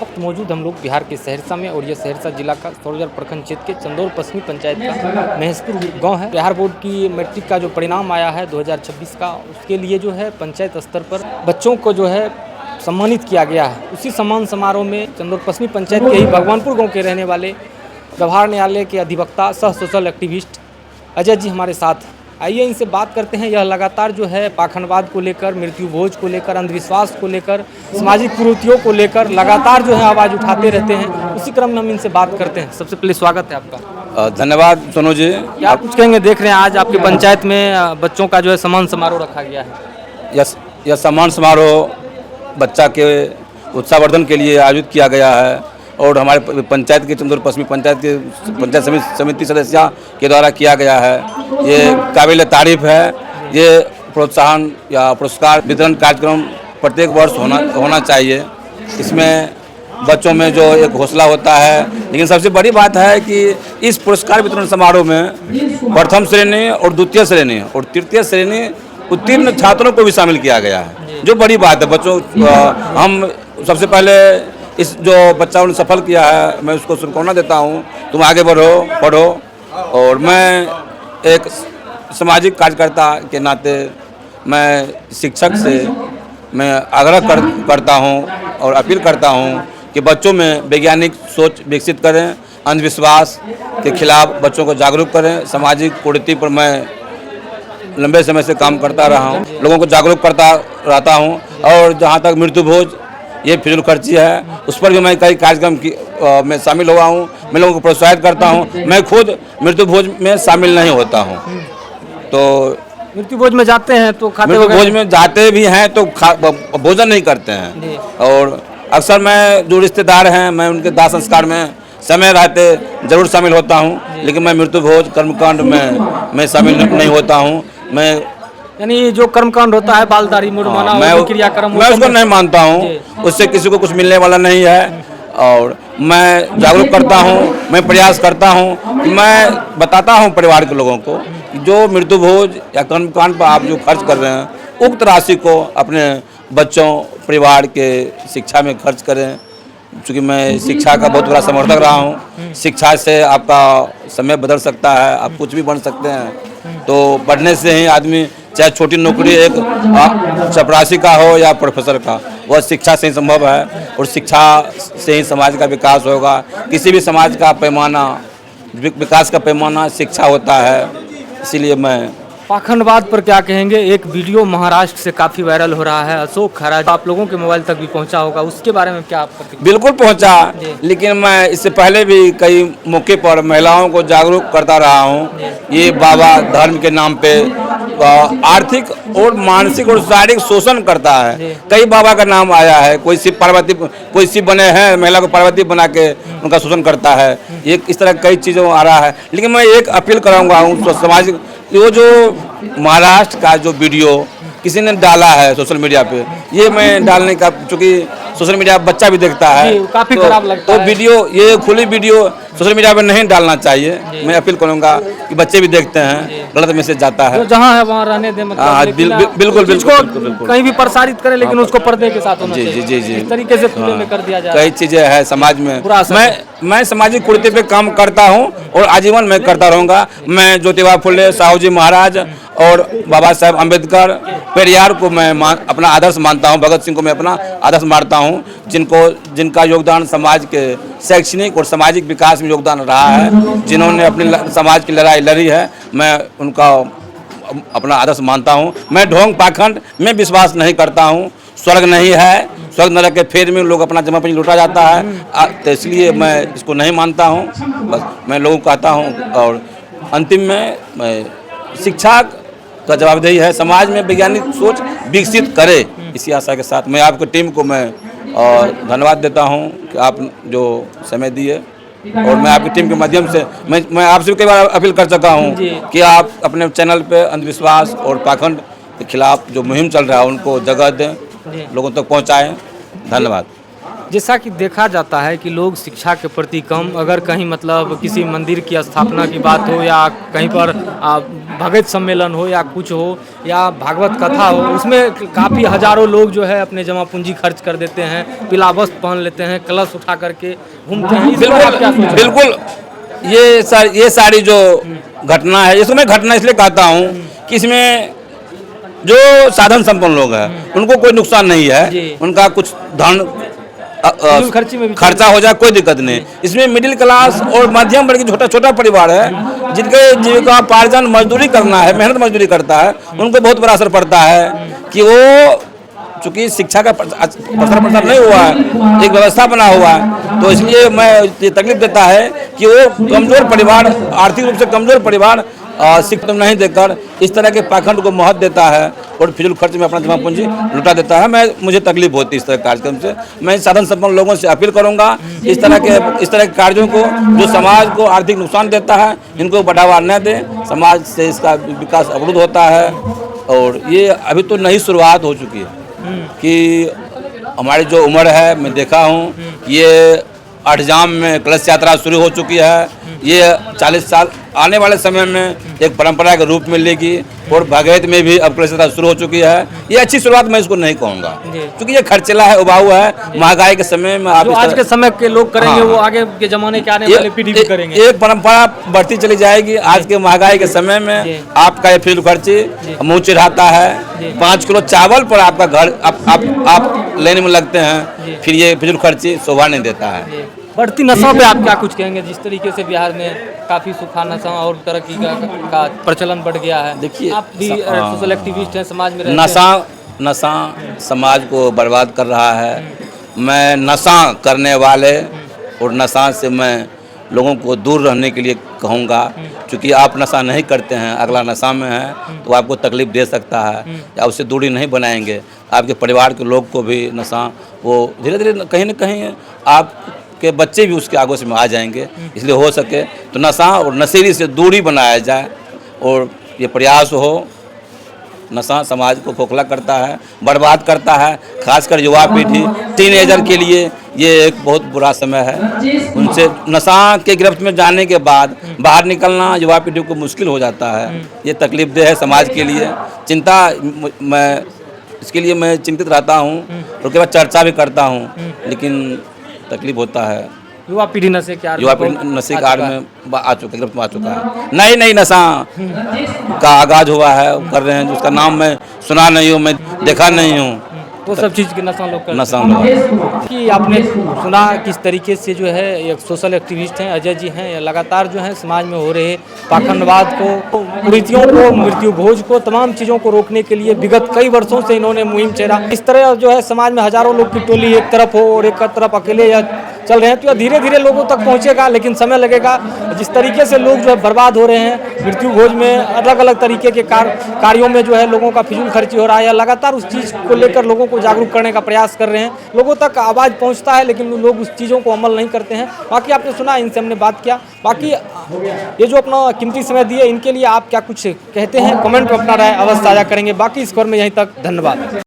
वक्त मौजूद हम लोग बिहार के सहरसा में, और ये सहरसा जिला का सौरजर प्रखंड क्षेत्र के चंदौर पश्चिमी पंचायत का महेशपुर गांव है। बिहार बोर्ड की मैट्रिक का जो परिणाम आया है 2026 का, उसके लिए जो है पंचायत स्तर पर बच्चों को जो है सम्मानित किया गया है। उसी सम्मान समारोह में चंदौर पश्चिमी पंचायत के ही भगवानपुर गाँव के रहने वाले व्यवहार न्यायालय के अधिवक्ता सह सोशल एक्टिविस्ट अजय जी हमारे साथ। आइए इनसे बात करते हैं। यह लगातार जो है पाखंडवाद को लेकर, मृत्यु भोज को लेकर, अंधविश्वास को लेकर, सामाजिक कुरीतियों को लेकर लगातार जो है आवाज़ उठाते रहते हैं। उसी क्रम में हम इनसे बात करते हैं। सबसे पहले स्वागत है आपका। धन्यवाद सोनू जी। क्या कुछ कहेंगे? देख रहे हैं आज आपकी पंचायत में बच्चों का जो है सम्मान समारोह रखा गया है। यह सम्मान समारोह बच्चा के उत्साहवर्धन के लिए आयोजित किया गया है और हमारे पंचायत के चंदौर पश्चिमी पंचायत के पंचायत समिति सदस्य के द्वारा किया गया है। ये काबिल तारीफ है। ये प्रोत्साहन या पुरस्कार वितरण कार्यक्रम प्रत्येक वर्ष होना चाहिए। इसमें बच्चों में जो एक हौसला होता है, लेकिन सबसे बड़ी बात है कि इस पुरस्कार वितरण समारोह में प्रथम श्रेणी और द्वितीय श्रेणी और तृतीय श्रेणी उत्तीर्ण छात्रों को भी शामिल किया गया है, जो बड़ी बात है। बच्चों हम सबसे पहले इस जो बच्चा उन्होंने सफल किया है, मैं उसको शुभकामना देता हूँ। तुम आगे बढ़ो, पढ़ो। और मैं एक सामाजिक कार्यकर्ता के नाते मैं शिक्षक से मैं आग्रह करता हूँ और अपील करता हूँ कि बच्चों में वैज्ञानिक सोच विकसित करें, अंधविश्वास के खिलाफ बच्चों को जागरूक करें। सामाजिक कुरीति पर मैं लंबे समय से काम करता रहा हूँ, लोगों को जागरूक करता रहता हूँ। और जहाँ तक मृत्यु भोज ये फिजूल खर्ची है, उस पर भी मैं कई कार्यक्रम में शामिल हुआ हूँ। मैं लोगों को प्रोत्साहित करता हूँ। मैं खुद मृत्यु भोज में शामिल नहीं होता हूँ। तो मृत्यु भोज में जाते हैं तो खाते मृत्यु भोज में जाते भी हैं तो भोजन नहीं करते हैं। और अक्सर मैं जो रिश्तेदार हैं, मैं उनके दाह संस्कार में समय रहते जरूर शामिल होता हूँ, लेकिन मैं मृत्यु भोज कर्मकांड में मैं शामिल नहीं होता हूँ। मैं यानी जो कर्मकांड होता है, बालदारी मुड़वाना, क्रियाक्रम, मैं उसको नहीं मानता हूँ। उससे किसी को कुछ मिलने वाला नहीं है। और मैं जागरूक करता हूँ, मैं प्रयास करता हूँ कि मैं बताता हूँ परिवार के लोगों को कि जो मृत्यु भोज या कर्मकांड पर आप जो खर्च कर रहे हैं, उक्त राशि को अपने बच्चों परिवार के शिक्षा में खर्च करें। चूँकि मैं शिक्षा का बहुत बड़ा समर्थक रहा हूँ। शिक्षा से आपका समय बदल सकता है, आप कुछ भी बन सकते हैं। तो पढ़ने से ही आदमी, चाहे छोटी नौकरी एक चपरासी का हो या प्रोफेसर का, वह शिक्षा से ही संभव है। और शिक्षा से ही समाज का विकास होगा। किसी भी समाज का पैमाना, विकास का पैमाना शिक्षा होता है। इसीलिए मैं पाखंडवाद पर क्या कहेंगे? एक वीडियो महाराष्ट्र से काफ़ी वायरल हो रहा है, अशोक खरा, आप लोगों के मोबाइल तक भी पहुंचा होगा, उसके बारे में क्या आप बिल्कुल पहुंचा। लेकिन मैं इससे पहले भी कई मौके पर महिलाओं को जागरूक करता रहा हूं। ये बाबा धर्म के नाम पे आर्थिक और मानसिक और शारीरिक शोषण करता है। कई बाबा का नाम आया है। कोई शिव पार्वती, कोई शिव बने हैं, महिला को पार्वती बना के उनका शोषण करता है। ये इस तरह कई चीज़ों आ रहा है। लेकिन मैं एक अपील कराऊंगा सामाजिक, वो जो महाराष्ट्र का जो वीडियो किसी ने डाला है सोशल मीडिया पे, ये मैं डालने का, चूँकि सोशल मीडिया बच्चा भी देखता है, काफ़ी खराब लगता है। तो वीडियो, ये खुली वीडियो सोशल मीडिया पे नहीं डालना चाहिए। मैं अपील करूँगा कि बच्चे भी देखते हैं, गलत मैसेज जाता है। जहाँ है वहाँ रहने दें, बिल्कुल कहीं भी प्रसारित करें, लेकिन उसको पर्दे के साथ होना चाहिए। जी इस तरीके से खुले में कर दिया जाए। कई चीज़ें हैं समाज में। मैं सामाजिक कुरीति पे काम करता हूँ और आजीवन मैं करता रहूँगा। मैं ज्योतिबा फुले, साहू जी महाराज और बाबा साहेब अम्बेडकर, पेरियार को मैं अपना आदर्श मानता हूँ। भगत सिंह को मैं अपना आदर्श मानता हूँ, जिनका योगदान समाज के शैक्षणिक और सामाजिक विकास में योगदान रहा है, जिन्होंने अपनी समाज की लड़ाई लड़ी है। मैं उनका अपना आदर्श मानता हूँ। मैं ढोंग पाखंड में विश्वास नहीं करता हूँ। स्वर्ग नहीं है, स्वर्ग नरक के फेर में लोग अपना जमा पूंजी लुटा जाता है, तो इसलिए मैं इसको नहीं मानता हूँ। बस मैं लोगों को कहता हूँ। और अंतिम में मैं शिक्षा का जवाबदेही है, समाज में वैज्ञानिक सोच विकसित करे। इसी आशा के साथ मैं आपकी टीम को मैं धन्यवाद देता हूँ कि आप जो समय दिए। और मैं आपकी टीम के माध्यम से मैं आपसे कई बार अपील कर चुका हूँ कि आप अपने चैनल पे अंधविश्वास और पाखंड के खिलाफ जो मुहिम चल रहा है उनको जगह दें, लोगों तक पहुँचाएँ। धन्यवाद। जैसा कि देखा जाता है कि लोग शिक्षा के प्रति कम, अगर कहीं मतलब किसी मंदिर की स्थापना की बात हो या कहीं पर भगत सम्मेलन हो या कुछ हो या भागवत कथा हो, उसमें काफ़ी हजारों लोग जो है अपने जमा पूंजी खर्च कर देते हैं, पीला वस्त्र पहन लेते हैं, कलश उठा करके घूमते हैं। इस पर आप क्या सोचते हैं? बिल्कुल ये सारी जो घटना है, इसको मैं घटना इसलिए कहता हूँ कि इसमें जो साधन संपन्न लोग हैं उनको कोई नुकसान नहीं जी। है, उनका कुछ धन खर्ची में भी खर्चा हो जाए कोई दिक्कत नहीं। इसमें मिडिल क्लास और मध्यम वर्ग छोटा छोटा परिवार है जिनके जीविकोपार्जन मजदूरी करना है, मेहनत मजदूरी करता है, उनको बहुत बड़ा असर पड़ता है कि वो चूंकि शिक्षा का प्रसार नहीं हुआ है, एक व्यवस्था बना हुआ है, तो इसलिए मैं ये तकलीफ देता है कि वो कमजोर परिवार, आर्थिक रूप से कमजोर परिवार शिक्षा नहीं देकर इस तरह के पाखंड को महत्व देता है और फिजूल खर्च में अपना जमा पूंजी लुटा देता है। मुझे तकलीफ होती है इस तरह के कार्यक्रम से। मैं साधन संपन्न लोगों से अपील करूंगा इस तरह के कार्यों को जो समाज को आर्थिक नुकसान देता है, इनको बढ़ावा न दें, समाज से इसका विकास अवरुद्ध होता है। और ये अभी तो नई शुरुआत हो चुकी है कि हमारी जो उम्र है, मैं देखा हूँ ये अठजाम में कलश यात्रा शुरू हो चुकी है। ये 40 साल आने वाले समय में एक परंपरा के रूप में लेगी और भगैत में भी अब कलश यात्रा शुरू हो चुकी है। ये अच्छी शुरुआत मैं इसको नहीं कहूँगा क्योंकि ये खर्चीला है, उबाऊ है। महंगाई के समय में आप आज के समय के लोग करेंगे, वो आगे के जमाने के आने वाले पीढ़ी भी करेंगे। एक परंपरा बढ़ती चली जाएगी। आज के महंगाई के समय में आपका ये फिजूल खर्ची मुँह चिढ़ाता है। 5 किलो चावल पर आपका घर आप लेने में लगते हैं, फिर ये फिजूल खर्ची शोभा नहीं देता है। बढ़ती नशा पे आप क्या कुछ कहेंगे? जिस तरीके से बिहार में काफ़ी सूखा नशा और तरक्की का प्रचलन बढ़ गया है। देखिए, आप भी सोशल एक्टिविस्ट हैं, समाज में रहते हैं। नशा समाज को बर्बाद कर रहा है। मैं नशा करने वाले और नशा से मैं लोगों को दूर रहने के लिए कहूँगा, क्योंकि आप नशा नहीं करते हैं, अगला नशा में है तो आपको तकलीफ दे सकता है या उससे दूरी नहीं बनाएंगे। आपके परिवार के लोग को भी नशा वो धीरे धीरे कहीं ना कहीं आप के बच्चे भी उसके आगोश में आ जाएंगे। इसलिए हो सके तो नशा और नशेड़ी से दूरी बनाया जाए और ये प्रयास हो। नशा समाज को खोखला करता है, बर्बाद करता है, खासकर युवा पीढ़ी, टीनेजर के लिए ये एक बहुत बुरा समय है। उनसे नशा के गिरफ्त में जाने के बाद बाहर निकलना युवा पीढ़ी को मुश्किल हो जाता है। ये तकलीफदेह है समाज के लिए। इसके लिए मैं चिंतित रहता हूँ और उसके बाद चर्चा भी करता हूँ, लेकिन तकलीफ होता है। युवा पीढ़ी नशे के आड़ में आ चुका है। नई नशा का आगाज हुआ है, कर रहे हैं, जिसका नाम मैं सुना नहीं हूँ, मैं देखा नहीं हूँ। वो सब चीज़ के नशा लोग कि आपने सुना किस तरीके से जो है एक सोशल एक्टिविस्ट हैं अजय जी हैं, लगातार जो है समाज में हो रहे पाखंडवाद को, कुरीतियों को, मृत्यु भोज को, तमाम चीज़ों को रोकने के लिए विगत कई वर्षों से इन्होंने मुहिम छेड़ा। इस तरह जो है समाज में हजारों लोग की टोली एक तरफ हो और एक तरफ अकेले या चल रहे हैं, तो धीरे धीरे लोगों तक पहुंचेगा, लेकिन समय लगेगा। जिस तरीके से लोग जो है बर्बाद हो रहे हैं, मृत्यु भोज में अलग अलग तरीके के कार्यों में जो है लोगों का फिजूल खर्ची हो रहा है, या लगातार उस चीज़ को लेकर लोगों को जागरूक करने का प्रयास कर रहे हैं। लोगों तक आवाज़ पहुंचता है, लेकिन लोग उस चीज़ों को अमल नहीं करते हैं। बाकी आपने सुना, इनसे हमने बात किया। बाकी ये जो अपना कीमती समय दिए, इनके लिए आप क्या कुछ कहते हैं? कमेंट में अपना राय अवश्य साझा करेंगे। बाकी इस खबर में यहीं तक, धन्यवाद।